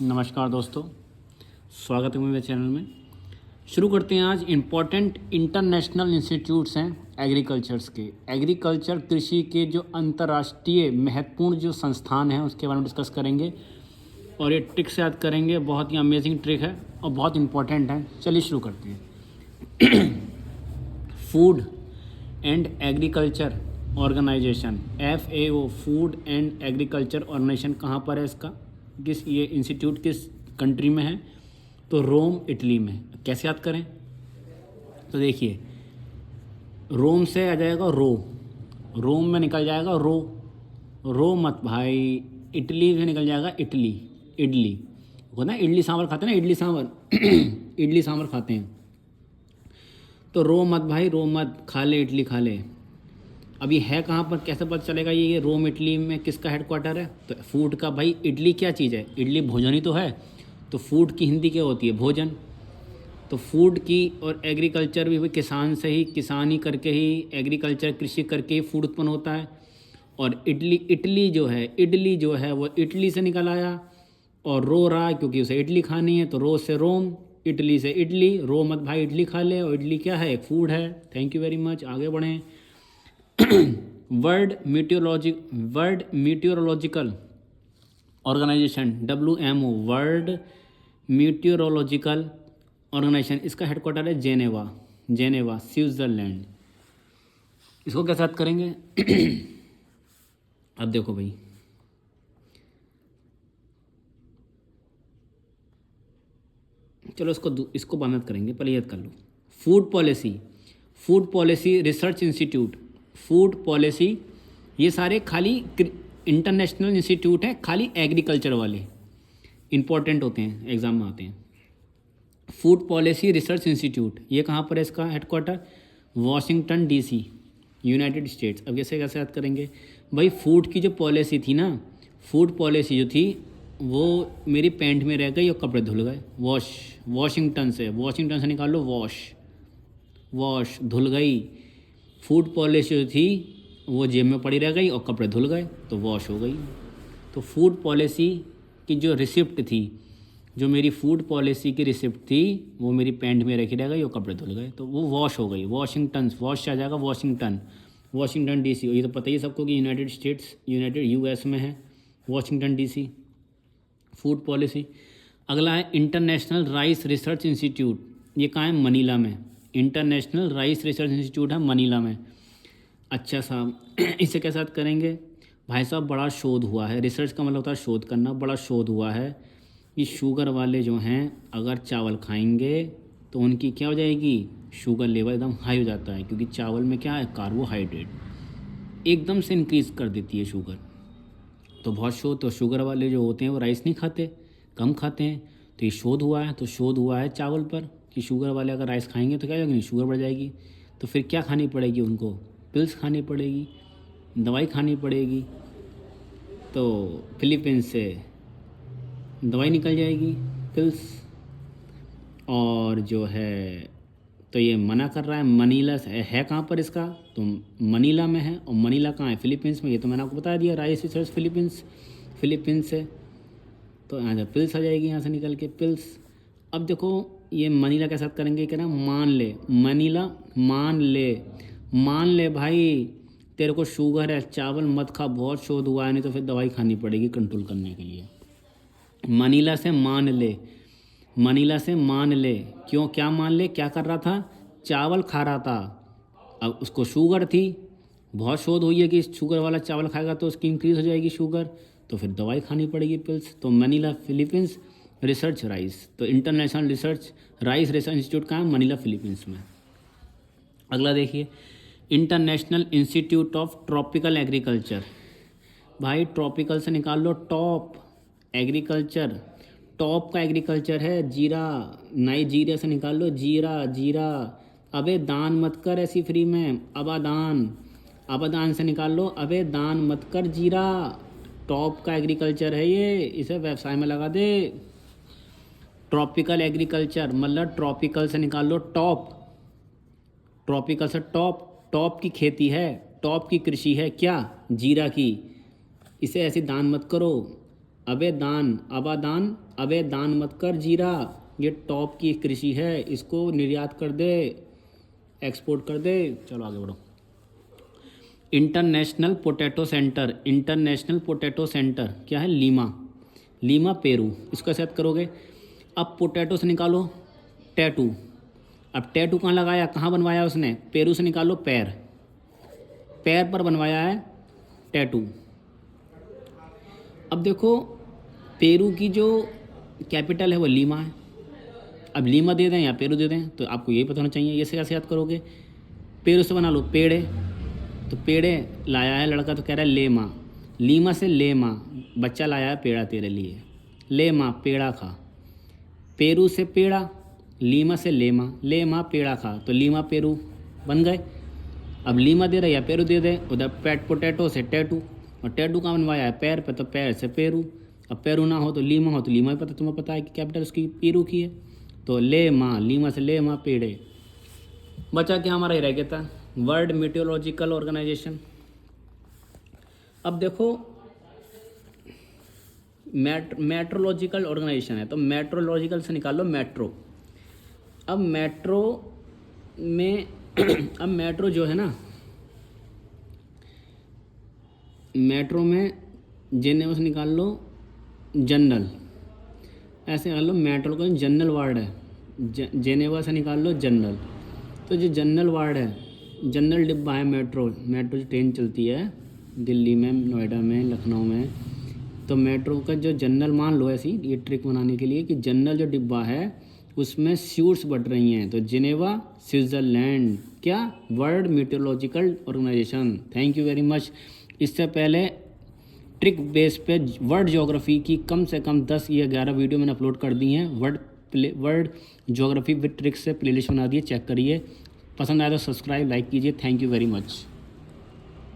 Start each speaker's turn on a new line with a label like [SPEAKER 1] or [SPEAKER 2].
[SPEAKER 1] नमस्कार दोस्तों, स्वागत है मेरे चैनल में। शुरू करते हैं। आज इम्पोर्टेंट इंटरनेशनल इंस्टीट्यूट्स हैं एग्रीकल्चर्स के। एग्रीकल्चर कृषि के जो अंतर्राष्ट्रीय महत्वपूर्ण जो संस्थान हैं उसके बारे में डिस्कस करेंगे और ये ट्रिक से याद करेंगे। बहुत ही अमेजिंग ट्रिक है और बहुत इंपॉर्टेंट है। चलिए शुरू करते हैं। Food and agriculture organisation, FAO, food and agriculture organisation कहाँ पर है इसका, किस ये इंस्टीट्यूट किस कंट्री में है? तो रोम, इटली में। कैसे याद करें? तो देखिए, रोम से आ जाएगा रो, रोम में निकल जाएगा रो, रो मत भाई। इटली से निकल जाएगा इटली, इडली हो ना, इडली सांभर खाते हैं ना, इडली सांभर इडली सांभर खाते हैं। तो रो मत भाई, रो मत, खा ले इडली खा ले। अब ये है कहाँ पर, कैसे पता चलेगा ये रोम इटली में किसका हेडक्वार्टर है? तो फूड का। भाई इडली क्या चीज़ है? इडली भोजन ही तो है। तो फूड की हिंदी क्या होती है? भोजन। तो फूड की और एग्रीकल्चर भी किसान से ही, किसानी करके ही, एग्रीकल्चर कृषि करके ही फूड उत्पन्न होता है। और इडली, इटली जो है, इडली जो है वो इटली से निकल आया और रो रहा है क्योंकि उसे इडली खानी है। तो रो से रोम, इटली से इडली। रो मत भाई, इडली खा ले। और इडली क्या है? एक फूड है। Thank you very much. आगे बढ़ें। World meteorological organisation, WMO, world meteorological organisation, इसका हेडक्वार्टर है जेनेवा, जेनेवा स्विट्ज़रलैंड। इसको कैसे याद करेंगे? अब देखो भाई, चलो इसको बाद में करेंगे, पहले याद कर लो। Food policy, food policy research institute, food policy, ये सारे खाली इंटरनेशनल इंस्टीट्यूट हैं, खाली एग्रीकल्चर वाले इंपॉर्टेंट होते हैं, एग्जाम में आते हैं। फूड पॉलिसी रिसर्च इंस्टीट्यूट, ये कहाँ पर है इसका headquarter? Washington DC, United states. अब कैसे कैसे याद करेंगे भाई? फूड की जो पॉलिसी थी ना, फूड पॉलिसी जो थी वो मेरी पैंट में रह गई और कपड़े धुल गए। वॉशिंगटन से निकाल लो, वॉश धुल गई। फूड पॉलिसी जो थी वो जेब में पड़ी रह गई और कपड़े धुल गए, तो वॉश हो गई। तो फूड पॉलिसी की जो रिसिप्ट थी, जो मेरी फूड पॉलिसी की रिसिप्ट थी, वो मेरी पैंट में रखी रह गई और कपड़े धुल गए, तो वो वॉश हो गई। वॉशिंगटन, वॉश आ जाएगा वॉशिंगटन DC। ये तो पता ही सबको कि यूनाइटेड स्टेट्स, US में है वॉशिंगटन DC फूड पॉलिसी। अगला है इंटरनेशनल राइस रिसर्च इंस्टीट्यूट, ये कहाँ है? मनीला में। इंटरनेशनल राइस रिसर्च इंस्टीट्यूट है मनीला में। अच्छा साहब, इसे कैसे याद करेंगे? भाई साहब, बड़ा शोध हुआ है। रिसर्च का मतलब होता है शोध करना। बड़ा शोध हुआ है कि शुगर वाले जो हैं अगर चावल खाएंगे तो उनकी क्या हो जाएगी? शुगर लेवल एकदम हाई हो जाता है, क्योंकि चावल में क्या है? कार्बोहाइड्रेट एकदम से इंक्रीज़ कर देती है शुगर। तो बहुत शोध, तो शुगर वाले जो होते हैं वो राइस नहीं खाते, कम खाते हैं। तो ये शोध हुआ है, तो शोध हुआ है चावल पर कि शुगर वाले अगर राइस खाएंगे तो क्या हो जाएगी? शुगर बढ़ जाएगी। तो फिर क्या खानी पड़ेगी उनको? पिल्स खानी पड़ेगी, दवाई खानी पड़ेगी। तो फिलीपींस से दवाई निकल जाएगी, पिल्स। और जो है, तो ये मना कर रहा है। मनीला से है कहाँ पर इसका? तो मनीला में है। और मनीला कहाँ है? फिलीपींस में। ये तो मैंने आपको बता दिया, राइस रिसर्च फिलीपींस से। तो यहाँ से पिल्स आ जाएगी, यहाँ से निकल के पिल्स। अब देखो ये मनीला के साथ करेंगे क्या ना? मान ले, मनीला मान ले भाई तेरे को शुगर है, चावल मत खा, बहुत शोध हुआ है, नहीं तो फिर दवाई खानी पड़ेगी कंट्रोल करने के लिए। मनीला से मान ले, मनीला से मान ले। क्यों, क्या मान ले? क्या कर रहा था? चावल खा रहा था। अब उसको शुगर थी, बहुत शोध हुई है कि शुगर वाला चावल खाएगा तो उसकी इंक्रीज़ हो जाएगी शुगर, तो फिर दवाई खानी पड़ेगी, पिल्स। तो मनीला फिलीपींस रिसर्च राइस, तो international research rice research institute कहाँ है? मनीला फिलीपींस में। अगला देखिए, international institute of tropical agriculture. भाई ट्रॉपिकल से निकाल लो टॉप, एग्रीकल्चर, टॉप का एग्रीकल्चर है जीरा, नाइजीरिया से निकाल लो जीरा। अबे दान मत कर ऐसी फ्री में, अबादान से निकाल लो, अबे दान मत कर जीरा। टॉप का एग्रीकल्चर है ये, इसे व्यवसाय में लगा दे। ट्रॉपिकल एग्रीकल्चर मतलब ट्रॉपिकल से निकाल लो टॉप, ट्रॉपिकल से टॉप, टॉप की खेती है, टॉप की कृषि है क्या? जीरा की। इसे ऐसे दान मत करो, अबे दान, अबादान, अबे दान मत कर जीरा, ये टॉप की कृषि है, इसको निर्यात कर दे, एक्सपोर्ट कर दे। चलो आगे बढ़ो। International potato centre, international potato centre क्या है? Lima, Lima Peru. इसको कैसे याद करोगे? अब पोटैटो से निकालो टैटू, अब टैटू कहाँ लगाया, कहाँ बनवाया उसने? पेरू से निकालो पैर, पैर पर बनवाया है टैटू। अब देखो पेरू की जो कैपिटल है वो लीमा है, अब लीमा दे दें या पेरू दे दें तो आपको यही पता होना चाहिए। ये से कैसे याद करोगे? पेरू से बना लो पेड़े, तो पेड़े लाया है लड़का तो कह रहा है ले माँ, लीमा से ले माँ, बच्चा लाया है पेड़ा तेरे लिए, ले माँ पेड़ा खा। पेरू से पेड़ा, लीमा से ले माँ पेड़ा खा, तो लीमा पेरू बन गए। अब लीमा दे रहा या पेरू दे दे, उधर पेट पोटैटो से टैटू, और टैटू कहाँ बनवाया है? पैर पे, तो पैर से पेरू। अब पेरू ना हो तो लीमा हो, तो लीमा ही पता, तुम्हें पता है कि कैपिटल उसकी पेरू की है, तो ले माँ, लीमा से ले माँ पेड़े। बचा क्या हमारा? ही रह गया था वर्ल्ड मीटियोलॉजिकल ऑर्गेनाइजेशन। अब देखो मेट्रोलॉजिकल ऑर्गेनाइजेशन है, तो मेट्रोलॉजिकल से निकाल लो मेट्रो। अब मेट्रो में अब मेट्रो जो है ना, मेट्रो में जेनेवा से निकाल लो जनरल, ऐसे निकाल लो मेट्रो का जनरल वार्ड है, जेनेवा से निकाल लो जनरल, तो जो जनरल वार्ड है, जनरल डिब्बा है मेट्रो, मेट्रो जो ट्रेन चलती है दिल्ली में, नोएडा में, लखनऊ में, तो मेट्रो का जो जनरल मान लो ऐसी, ये ट्रिक बनाने के लिए कि जनरल जो डिब्बा है उसमें सूट्स बढ़ रही हैं, तो जिनेवा स्विट्ज़रलैंड, क्या? World meteorological organisation. Thank you very much. इससे पहले ट्रिक बेस पे वर्ल्ड ज्योग्राफी की कम से कम 10 या 11 वीडियो मैंने अपलोड कर दी हैं, वर्ल्ड ज्योग्राफी विद ट्रिक्स से प्लेलिस्ट बना दी है, चेक करिए। पसंद आया तो सब्सक्राइब, लाइक कीजिए। Thank you very much.